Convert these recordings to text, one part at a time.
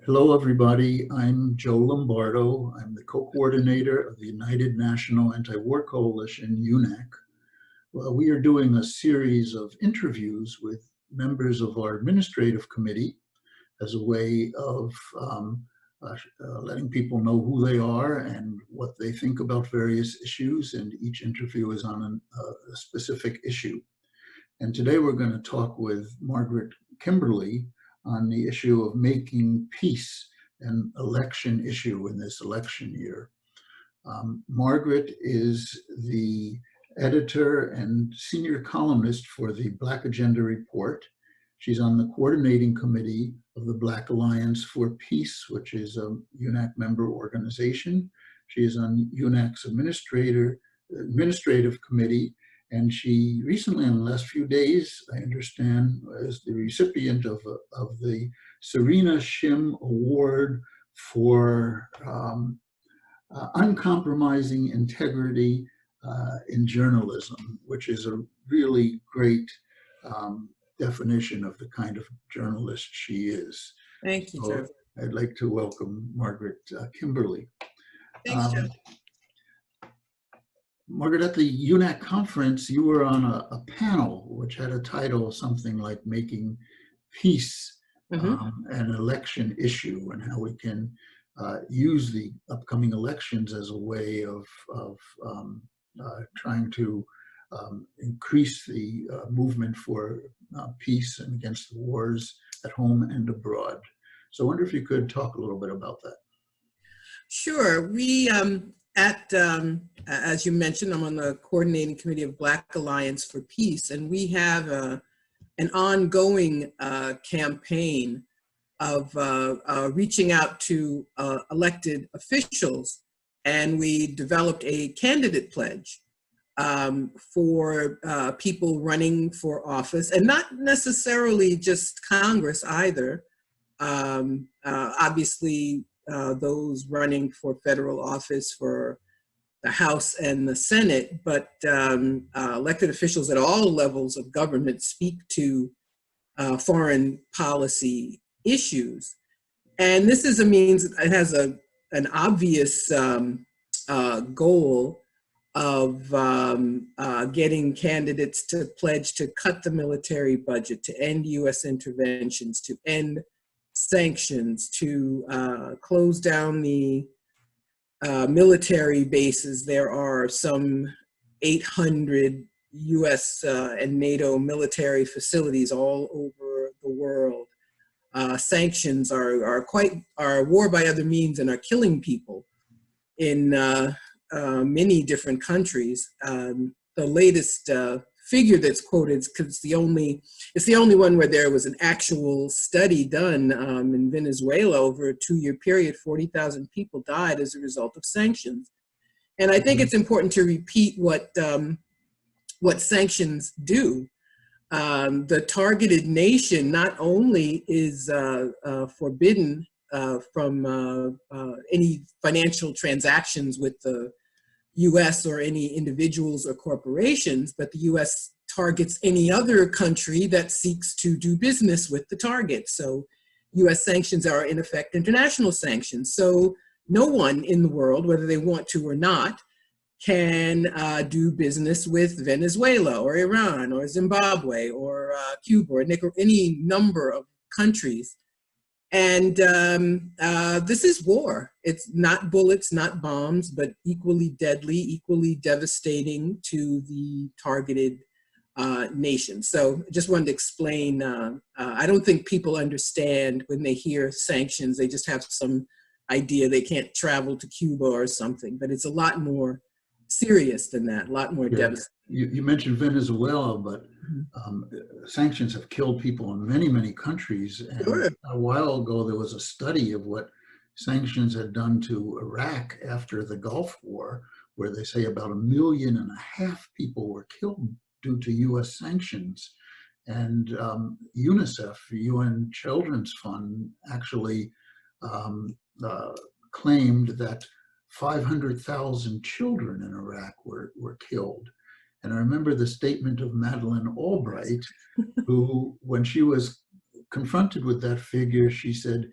Hello, everybody. I'm Joe Lombardo. I'm the co-coordinator of the United National Anti-War Coalition, UNAC. Well, we are doing a series of interviews with members of our administrative committee as a way of letting people know who they are and what they think about various issues, and each interview is on a specific issue. And today we're going to talk with Margaret Kimberley on the issue of making peace an election issue in this election year. Margaret is the editor and senior columnist for the Black Agenda Report. She's on the coordinating committee of the Black Alliance for Peace, which is a UNAC member organization. She is on UNAC's administrative committee, and she recently, in the last few days, I understand, is the recipient of the Serena Shim Award for uncompromising integrity in journalism, which is a really great definition of the kind of journalist she is. Thank you, Joe. I'd like to welcome Margaret Kimberley. Thanks, Joe. Margaret, at the UNAC conference, you were on a panel which had a title something like Making Peace an Election Issue, and how we can use the upcoming elections as a way of trying to increase the movement for peace and against the wars at home and abroad. So I wonder if you could talk a little bit about that. Sure. We, as you mentioned, I'm on the coordinating committee of Black Alliance for Peace, and we have an ongoing campaign of reaching out to elected officials, and we developed a candidate pledge for people running for office, and not necessarily just Congress either. Obviously, those running for federal office for the House and the Senate, but elected officials at all levels of government speak to foreign policy issues. And this is a means, it has an obvious goal of getting candidates to pledge to cut the military budget, to end US interventions, to end sanctions, to close down the military bases. There are some 800 US and NATO military facilities all over the world. Sanctions are war by other means and are killing people in many different countries. The latest figure that's quoted, because it's the only one where there was an actual study done in Venezuela over a 2-year period. 40,000 people died as a result of sanctions. And I think it's important to repeat what sanctions do. The targeted nation not only is forbidden from any financial transactions with the US or any individuals or corporations, but the US targets any other country that seeks to do business with the target. So US sanctions are in effect international sanctions. So no one in the world, whether they want to or not, can do business with Venezuela or Iran or Zimbabwe or Cuba or any number of countries. And this is war. It's not bullets, not bombs, but equally deadly, equally devastating to the targeted nation. So I just wanted to explain, I don't think people understand when they hear sanctions, they just have some idea they can't travel to Cuba or something, but it's a lot more serious than that, a lot more devastating. You mentioned Venezuela, but sanctions have killed people in many, many countries. And Sure. A while ago, there was a study of what sanctions had done to Iraq after the Gulf War, where they say about 1.5 million people were killed due to US sanctions. And UNICEF, the UN Children's Fund, actually claimed that 500,000 children in Iraq were killed. And I remember the statement of Madeleine Albright, who, when she was confronted with that figure, she said,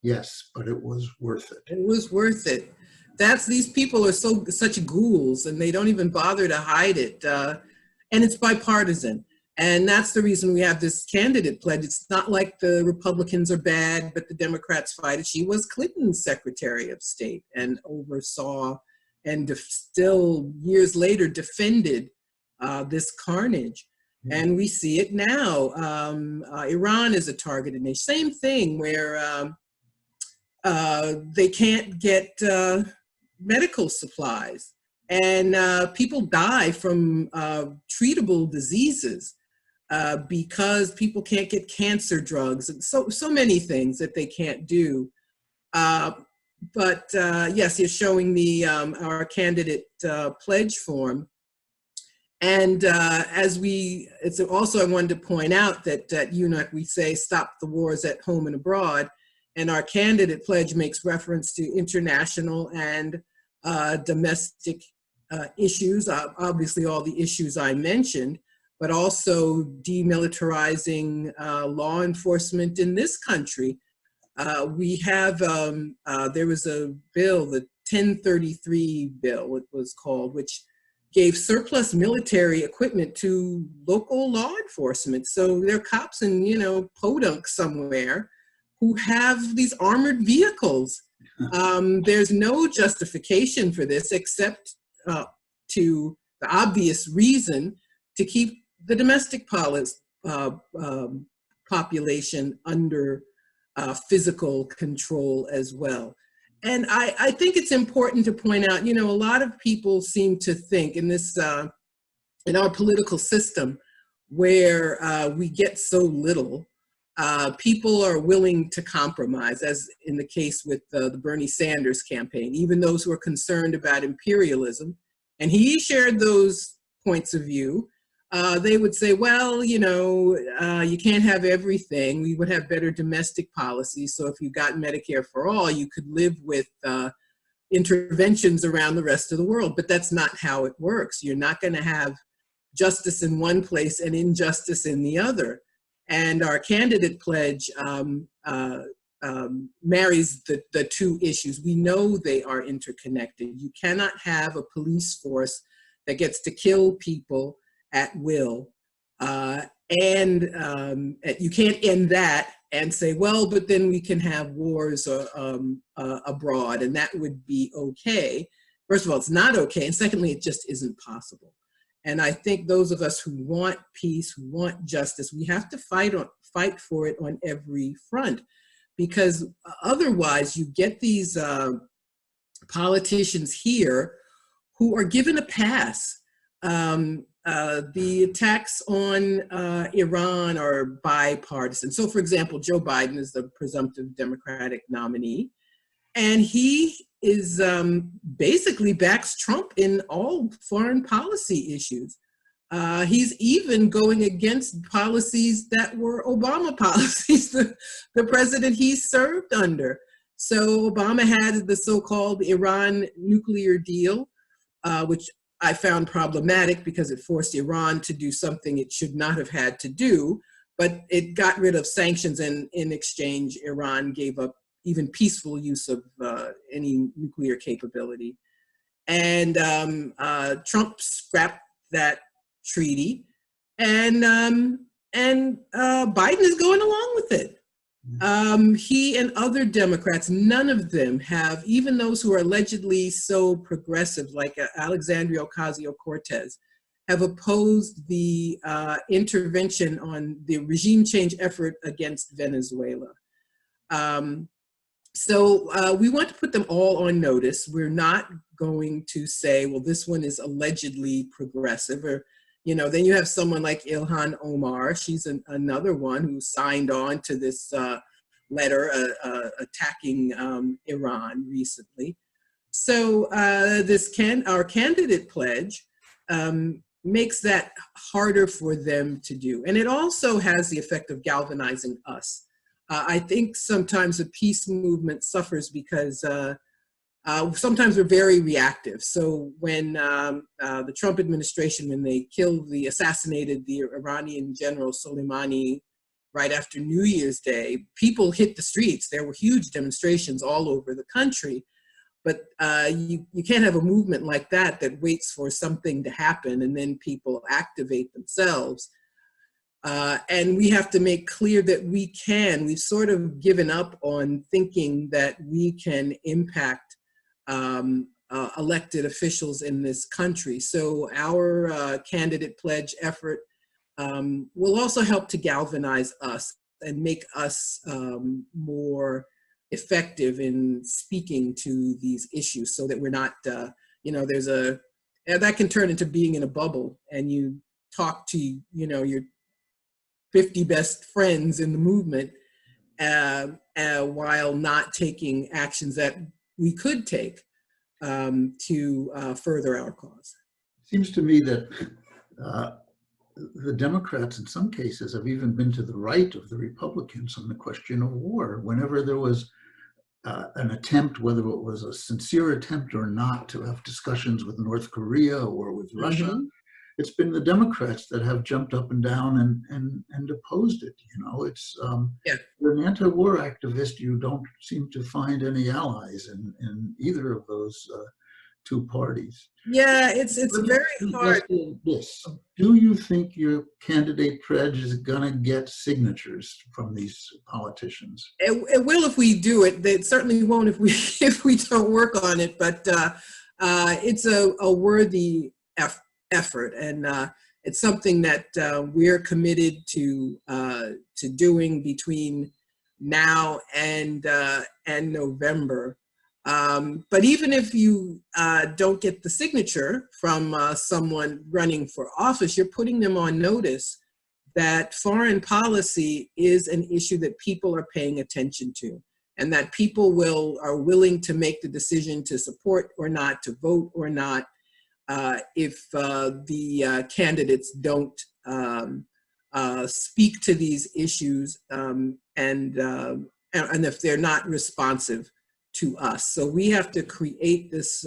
Yes, but it was worth it. It was worth it. These people are such ghouls, and they don't even bother to hide it. And it's bipartisan. And that's the reason we have this candidate pledge. It's not like the Republicans are bad, but the Democrats fight it. She was Clinton's Secretary of State and oversaw and still years later defended this carnage. And we see it now. Iran is a targeted nation. Same thing where they can't get medical supplies. And people die from treatable diseases because people can't get cancer drugs, and so many things that they can't do. But yes, you're showing the our candidate pledge form. And it's also, I wanted to point out that at UNAC we say stop the wars at home and abroad, and our candidate pledge makes reference to international and domestic issues, obviously all the issues I mentioned, but also demilitarizing law enforcement in this country. We have, there was a bill, the 1033 bill, it was called, which gave surplus military equipment to local law enforcement. So there are cops in, Podunk somewhere who have these armored vehicles. There's no justification for this except to the obvious reason to keep the domestic population under physical control as well. And I think it's important to point out, a lot of people seem to think in this, in our political system where we get so little, people are willing to compromise, as in the case with the Bernie Sanders campaign, even those who are concerned about imperialism. And he shared those points of view. They would say, well, you can't have everything. We would have better domestic policies. So if you got Medicare for all, you could live with interventions around the rest of the world. But that's not how it works. You're not going to have justice in one place and injustice in the other. And our candidate pledge marries the two issues. We know they are interconnected. You cannot have a police force that gets to kill people at will. And you can't end that and say, well, but then we can have wars abroad, and that would be okay. First of all, it's not okay. And secondly, it just isn't possible. And I think those of us who want peace, who want justice, we have to fight for it on every front, because otherwise you get these politicians here who are given a pass. The attacks on Iran are bipartisan. So, for example, Joe Biden is the presumptive Democratic nominee, and he is basically backs Trump in all foreign policy issues. He's even going against policies that were Obama policies, the president he served under. So Obama had the so-called Iran nuclear deal, which I found problematic because it forced Iran to do something it should not have had to do, but it got rid of sanctions, and in exchange, Iran gave up even peaceful use of any nuclear capability. And Trump scrapped that treaty, and Biden is going along with it. He and other Democrats, none of them have, even those who are allegedly so progressive, like Alexandria Ocasio-Cortez, have opposed the intervention on the regime change effort against Venezuela. So we want to put them all on notice. We're not going to say, well, this one is allegedly progressive, or, then you have someone like Ilhan Omar. She's another one who signed on to this letter attacking Iran recently. So our candidate pledge makes that harder for them to do. And it also has the effect of galvanizing us. I think sometimes the peace movement suffers because sometimes we're very reactive. So when the Trump administration, when they assassinated the Iranian general Soleimani right after New Year's Day, people hit the streets. There were huge demonstrations all over the country. But you can't have a movement like that that waits for something to happen and then people activate themselves. And we have to make clear that we've sort of given up on thinking that we can impact elected officials in this country. So our candidate pledge effort will also help to galvanize us and make us more effective in speaking to these issues, so that we're not, that can turn into being in a bubble and you talk to, your 50 best friends in the movement while not taking actions that we could take to further our cause. It seems to me that the Democrats in some cases have even been to the right of the Republicans on the question of war. Whenever there was an attempt, whether it was a sincere attempt or not, to have discussions with North Korea or with Russia, Mm-hmm. it's been the Democrats that have jumped up and down and opposed it. It's you're an anti-war activist. You don't seem to find any allies in either of those two parties. Yeah, it's very hard. This. Do you think your candidate pledge is going to get signatures from these politicians? It will if we do it. It certainly won't if we don't work on it. But it's a worthy effort, and it's something that we're committed to doing between now and November. But even if you don't get the signature from someone running for office, you're putting them on notice that foreign policy is an issue that people are paying attention to, and that people are willing to make the decision to support or not, to vote or not, if the candidates don't speak to these issues and if they're not responsive to us. So we have to create this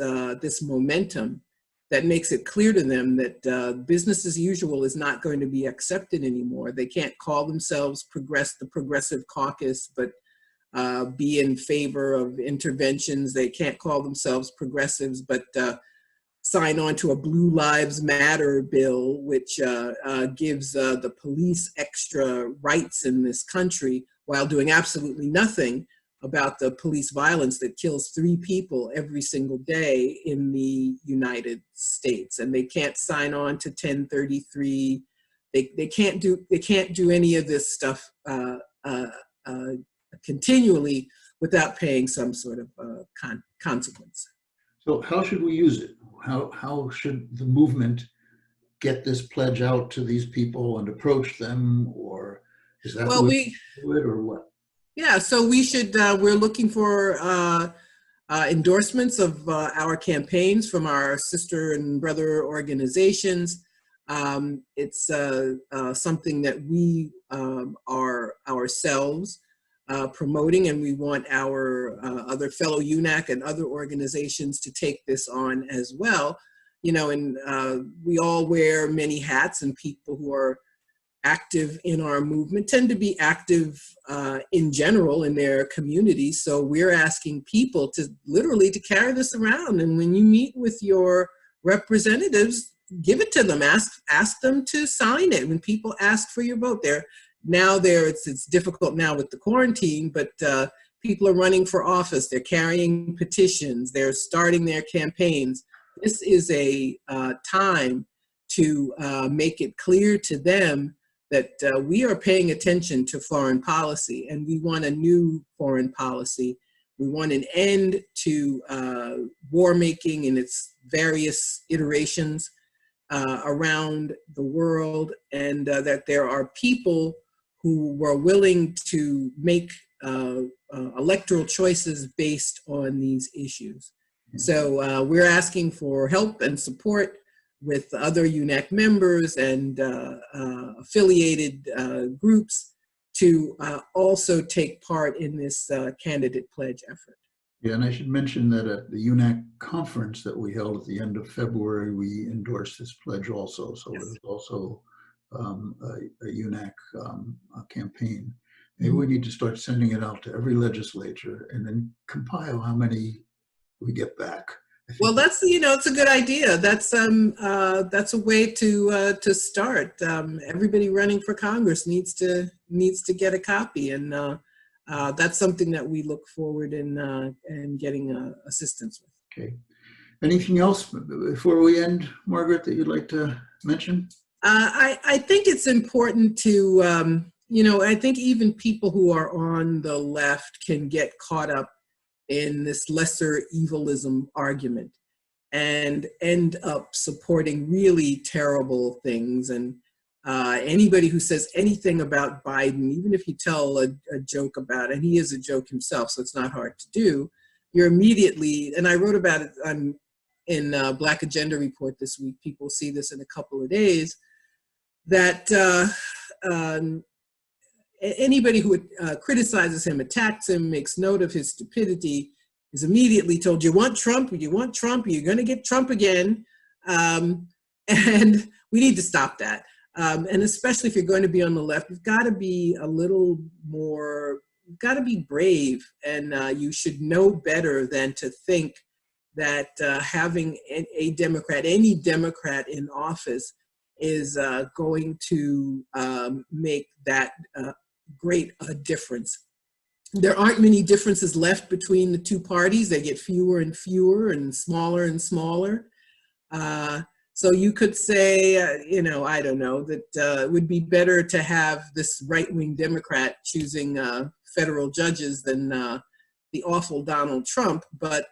momentum that makes it clear to them that business as usual is not going to be accepted anymore. They can't call themselves the Progressive Caucus, but be in favor of interventions. They can't call themselves progressives, but sign on to a Blue Lives Matter bill, which gives the police extra rights in this country while doing absolutely nothing about the police violence that kills 3 people every single day in the United States. And they can't sign on to 1033. They can't do any of this stuff continually without paying some sort of consequence. So how should we use it? How should the movement get this pledge out to these people and approach them, or is that the way to do it, or what? Yeah, so we should, we're looking for endorsements of our campaigns from our sister and brother organizations. It's something that we are ourselves promoting, and we want our other fellow UNAC and other organizations to take this on as well. And we all wear many hats, and people who are active in our movement tend to be active in general in their communities. So we're asking people to literally to carry this around. And when you meet with your representatives, give it to them, ask them to sign it. When people ask for your vote, it's difficult now with the quarantine, but people are running for office, they're carrying petitions, they're starting their campaigns. This is a time to make it clear to them that we are paying attention to foreign policy, and we want a new foreign policy. We want an end to war making in its various iterations around the world, and that there are people who were willing to make electoral choices based on these issues. So we're asking for help and support with other UNAC members and affiliated groups to also take part in this candidate pledge effort. Yeah, and I should mention that at the UNAC conference that we held at the end of February, we endorsed this pledge also. So yes. It was also a UNAC campaign. Maybe we need to start sending it out to every legislature and then compile how many we get back. Well, that's, you know, it's a good idea. That's a way to start. Everybody running for Congress needs to get a copy, and that's something that we look forward in getting assistance with. Okay. Anything else before we end, Margaret, that you'd like to mention? I think it's important to, you know, I think even people who are on the left can get caught up in this lesser evilism argument and end up supporting really terrible things. And anybody who says anything about Biden, even if you tell a joke about it, and he is a joke himself, so it's not hard to do, you're immediately, and I wrote about it in Black Agenda Report this week, people will see this in a couple of days, that anybody who criticizes him, attacks him, makes note of his stupidity, is immediately told, you want Trump, you're going to get Trump again. And we need to stop that. And especially if you're going to be on the left, you've got to be a little more, you've got to be brave, and you should know better than to think that having a Democrat, any Democrat in office is going to make that great a difference. There aren't many differences left between the two parties. They get fewer and fewer and smaller. So you could say, you know, I don't know, that it would be better to have this right-wing Democrat choosing federal judges than the awful Donald Trump, but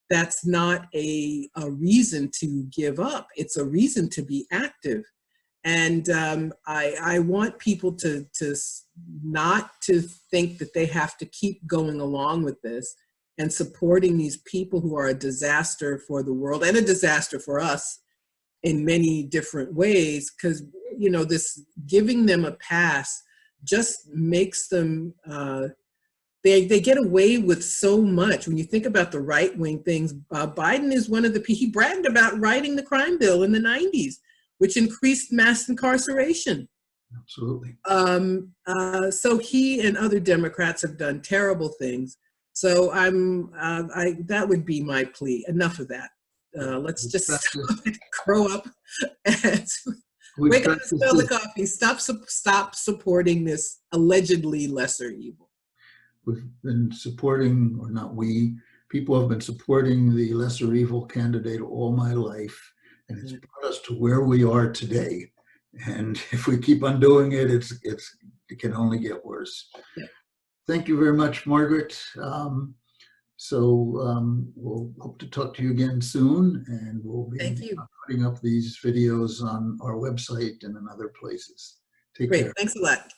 that's not a reason to give up. It's a reason to be active. And I want people to not to think that they have to keep going along with this and supporting these people who are a disaster for the world and a disaster for us in many different ways, because, you know, this giving them a pass just makes them, they get away with so much. When you think about the right-wing things, Biden is one of the, he bragged about writing the crime bill in the 90s, which increased mass incarceration. Absolutely. So he and other Democrats have done terrible things. So that would be my plea. Enough of that. Let's just grow up and wake up and smell the coffee. Stop supporting this allegedly lesser evil. We've been supporting, or not we, people have been supporting the lesser evil candidate all my life, and it's brought us to where we are today. And if we keep on doing it, it can only get worse. Yeah. Thank you very much, Margaret. We'll hope to talk to you again soon, and we'll be putting up these videos on our website and in other places. Take care. Great, thanks a lot.